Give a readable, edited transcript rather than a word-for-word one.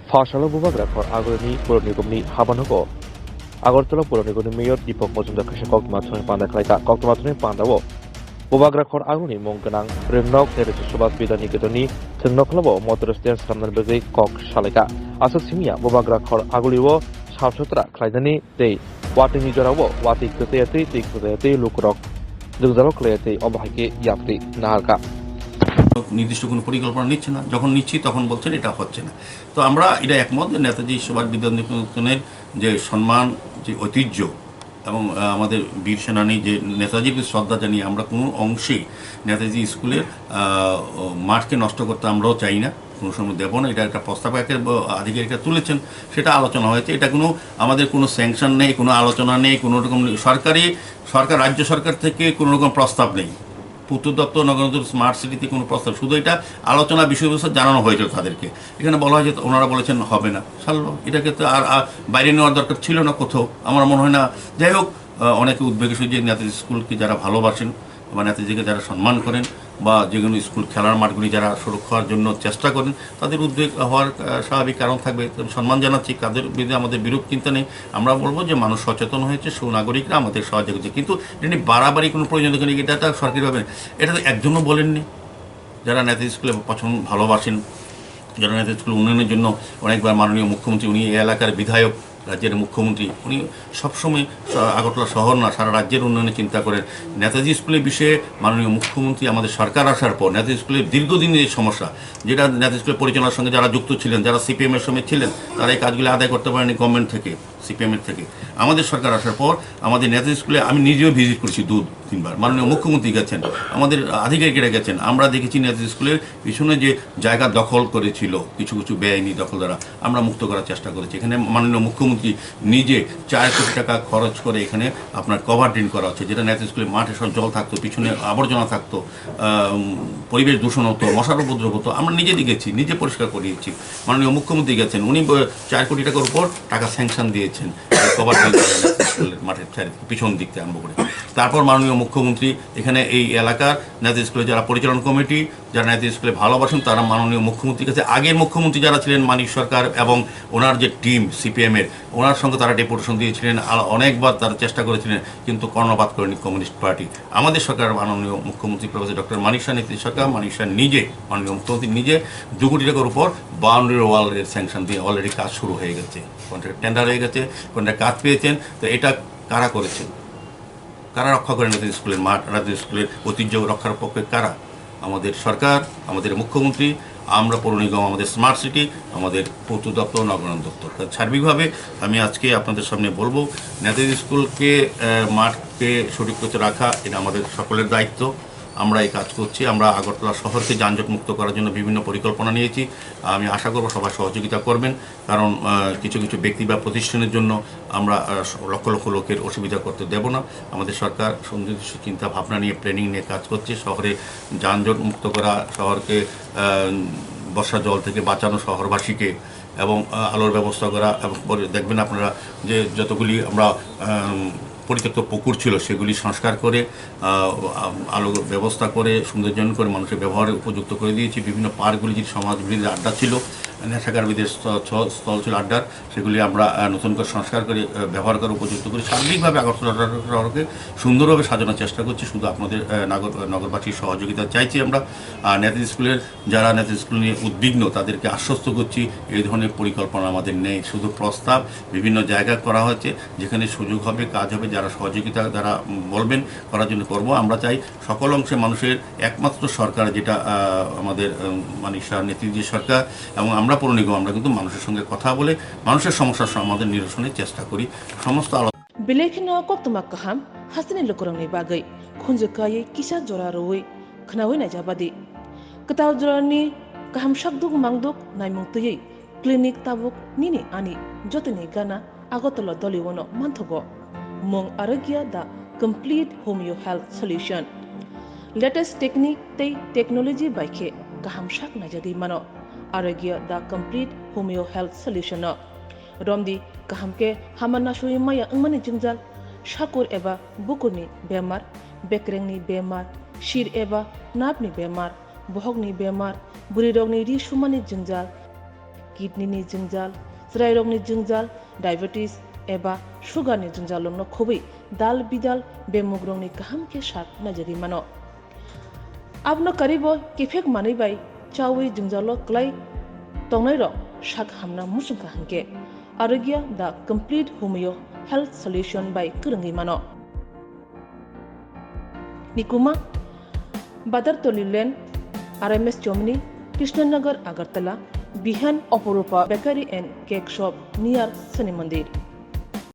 Fashala Bubagra for Agoni Purnikumni Habanoko Agortola Purnikum Mayor Dipok Mozunda Kashakok Matun Panda Khaikha Kokmatun Pandawo Bubagra for Agoni Monkanang Rwngnokni Subas Bidani Gedoni Tnoklobo Motoristen Samnar Begi Kok Shalika Asasimia Bubagra for Aguliwo Shalchotra Klaidani Day Watini Jorawo Wati Kete Tikute Lukrok Duzalo Klete Obahike Yapti Nahalka নির্দিষ্ট কোনো পরিকল্পনা নিচ্ছে না, যখন নিচ্ছি তখন বলছেন এটা হচ্ছে না। তো আমরা এটা একমত নেতাজি সুভাষ বিদ্যানিকেতনের যে সম্মান, যে ঐতিহ্য এবং আমাদের বীর সেনানী যে নেতাজির শ্রদ্ধা জানিয়ে আমরা কোনো অংশেই নেতাজি স্কুলের মাঠকে নষ্ট করতে আমরাও চাই না, কোনো সময় দেবো না। এটা একটা প্রস্তাব আধিকারিকরা তুলেছেন, সেটা আলোচনা হয়েছে। এটা কোনো আমাদের কোনো স্যাংশন নেই, কোনো আলোচনা নেই, কোনো রকম সরকার রাজ্য সরকার থেকে কোনো রকম প্রস্তাব নেই। উত্তর দপ্তর নগর স্মার্ট সিটিতে কোনো প্রস্তাব, শুধু এটা আলোচনা বিষয়বস্তু জানানো হয়েছিল তাদেরকে। এখানে বলা হয় যে ওনারা বলেছেন হবে না, সারলো। এটাকে তো আর বাইরে নেওয়ার দরকার ছিল না কোথাও, আমার মনে হয় না। যাই হোক, অনেকে উদ্বেগের সঙ্গে নেতাজি স্কুলকে যারা ভালোবাসেন বা নেতাজিকে যারা সম্মান করেন বা যেগুলো স্কুল খেলার মাঠগুলি যারা সুরক্ষার জন্য চেষ্টা করেন, তাদের উদ্বেগ হওয়ার স্বাভাবিক কারণ থাকবে। সম্মান জানাচ্ছি, তাদের বিরুদ্ধে আমাদের বিরূপ চিন্তা নেই। আমরা বলবো যে মানুষ সচেতন হয়েছে, সুনাগরিকরা আমাদের সহযোগিতা করছে, কিন্তু এটা বাড়াবাড়ি কোনো প্রয়োজন নেই। এটা সরকারিভাবে এটা তো একজনও বলেননি। যারা নেতাজি স্কুলে ভালোবাসেন, যারা নেতাজি স্কুল উন্নয়নের জন্য অনেকবার মাননীয় মুখ্যমন্ত্রী, উনি এই এলাকার বিধায়ক, রাজ্যের মুখ্যমন্ত্রী, উনি সবসময় আগরতলা শহর না সারা রাজ্যের উন্নয়নে চিন্তা করেন। নেতাজি স্কুলের বিষয়ে মাননীয় মুখ্যমন্ত্রী আমাদের সরকার আসার পর নেতাজি স্কুলের দীর্ঘদিনের সমস্যা, যেটা নেতাজি স্কুলের পরিচালনার সঙ্গে যারা যুক্ত ছিলেন, যারা সিপিএমের সঙ্গে ছিলেন, তারা এই কাজগুলি আদায় করতে পারেনি গভর্নমেন্ট থেকে, সিপিএমের থেকে। আমাদের সরকার আসার পর আমাদের নেতাজি স্কুলে আমি নিজেও ভিজিট করেছি 2-3 বার। মাননীয় মুখ্যমন্ত্রী গেছেন, আমাদের আধিকারিকেরা গেছেন। আমরা দেখেছি নেতাজি স্কুলের পিছনে যে জায়গা দখল করেছিল কিছু কিছু বেআইনি দখল দ্বারা, আমরা মুক্ত করার চেষ্টা করেছি। এখানে মাননীয় মুখ্যমন্ত্রী নিজে 4 কোটি টাকা খরচ করে এখানে আপনার কভার ড্রেন করা হচ্ছে, যেটা নেতাজি স্কুলের মাঠে সব জল থাকতো, পিছনে আবর্জনা থাকতো, পরিবেশ দূষণ হতো, মশার উপদ্রব হতো। আমরা নিজে গেছি, নিজে পরিষ্কার করিয়েছি। মাননীয় মুখ্যমন্ত্রী গেছেন, উনি 4 কোটি টাকার উপর টাকা স্যাংশন দিয়েছেন কভার ড্রেন মাঠের পিছন দিক থেকে আরম্ভ করে। তারপর মাননীয় মুখ্যমন্ত্রী এখানে এই এলাকার নেতাজি স্কুলে যারা পরিচালনা কমিটি, যারা নেতাজি স্কুলে ভালোবাসেন, তারা মাননীয় মুখ্যমন্ত্রীর কাছে, আগের মুখ্যমন্ত্রী যারা ছিলেন মানিক সরকার এবং ওনার যে টিম সিপিএমের, ওনার সঙ্গে তারা ডেপুটেশন দিয়েছিলেন, আর অনেকবার তারা চেষ্টা করেছিলেন, কিন্তু কর্ণপাত করেনি কমিউনিস্ট পার্টি। আমাদের সরকার মাননীয় মুখ্যমন্ত্রী প্রফেসর ডক্টর মানিক শাহ নেতৃত্বের সরকার, মানিক শাহ নিজে, মাননীয় মুখ্যমন্ত্রী নিজে 2 কোটি টাকার উপর বাউন্ডারি ওয়ালের স্যাংশন দিয়ে অলরেডি কাজ শুরু হয়ে গেছে, কন্ট্রাক্ট টেন্ডার হয়ে গেছে, কন্ট্রাক্ট কাজ পেয়েছেন। তো এটা কারা করেছেন? কারা রক্ষা করেন নেতাজি স্কুলের মাঠ, নেতাজি স্কুলের ঐতিহ্য রক্ষার পক্ষে কারা? আমাদের সরকার, আমাদের মুখ্যমন্ত্রী, আমরা পৌর নিগম, আমাদের স্মার্ট সিটি, আমাদের পূর্ত দপ্তর, নগরায়ণ দপ্তর। সার্বিকভাবে আমি আজকে আপনাদের সামনে বলবো, নেতাজি স্কুলকে মাঠকে সঠিক করতে রাখা এটা আমাদের সকলের দায়িত্ব। আমরা এই কাজ করছি। আমরা আগরতলা শহরকে যানজট মুক্ত করার জন্য বিভিন্ন পরিকল্পনা নিয়েছি। আমি আশা করব সবাই সহযোগিতা করবেন, কারণ কিছু কিছু ব্যক্তি বা প্রতিষ্ঠানের জন্য আমরা লক্ষ লক্ষ লোকের অসুবিধা করতে দেব না। আমাদের সরকার সুনির্দিষ্ট চিন্তা ভাবনা নিয়ে, প্ল্যানিং নিয়ে কাজ করছে। শহরে যানজট মুক্ত করা, শহরকে বর্ষা জল থেকে বাঁচানো শহরবাসীকে, এবং আলোর ব্যবস্থা করা। এবং দেখবেন আপনারা যে যতগুলি আমরা পরিত্যক্ত পুকুর ছিল সেগুলি সংস্কার করে আলোর ব্যবস্থা করে সৌন্দর্যায়ন করে মানুষের ব্যবহারে উপযুক্ত করে দিয়েছি। বিভিন্ন পার্কগুলি যে সমাজবিরোধী আড্ডা ছিল, নেশাকারীদের স্থল ছিল আড্ডার, সেগুলি আমরা নতুন করে সংস্কার করে ব্যবহার করে উপযুক্ত করি। সার্বিকভাবে আগরতলা শহরকে সুন্দরভাবে সাজানোর চেষ্টা করছি। শুধু আপনাদের নগরবাসীর সহযোগিতা চাইছি আমরা। নেতাজি স্কুলের যারা নেতাজি স্কুল নিয়ে উদ্বিগ্ন, তাদেরকে আশ্বস্ত করছি এই ধরনের পরিকল্পনা আমাদের নেই। শুধু প্রস্তাব বিভিন্ন জায়গায় করা হয়েছে, যেখানে সুযোগ হবে, কাজ হবে, যারা সহযোগিতা যারা বলবেন করার জন্য করব। আমরা চাই সকল অংশে মানুষের একমাত্র সরকার, যেটা আমাদের মানিক শাহ নেতৃত্বের সরকার, এবং আমরা পৌর নিগম, আমরা কিন্তু মানুষের সঙ্গে কথা বলে মানুষের সমস্যার সমাধান নিরসনের চেষ্টা করি। সমস্ত Bilekhino koktumak kaham hasini lukurangni bagai khunjukai kisa jora roi khnawi na jabadi ketaw jorani kaham shakduk mangduk naimungtui clinic tabuk nini ani jotini gana agotolo doliwono manthogo mong arogya the complete homeo health solution latest technique tei technology baikhe kaham shak na jadi mano arogya the complete homeo health solution Romdi kahamke hamana shui maya ngmani jingjal shakur eba bukurni bemar bekrengni bemar shir eba napni bemar bohogni bemar burirogni ri shumani jingjal किडनीनि जोंजाल ज्राय रगनि जोंजाल diabetes एबा सुगारनि जोंजालनो खुबै दाल बिदाल बेमुग रंनि गाहाम के साथ नाजरि मानो आपनो करीबो केफेक मानै बाय चावै जोंजालो क्लाय तंनाय रो शाक हामना मुसुंका हंके आरोग्य दा complete homeo health solution buy करंगी मानो निकुमा बादर तोलिलेन RMS चोमनी कृष्णनगर अगरतला बिहान Aparupa bakery and cake shop near Shani मंदिर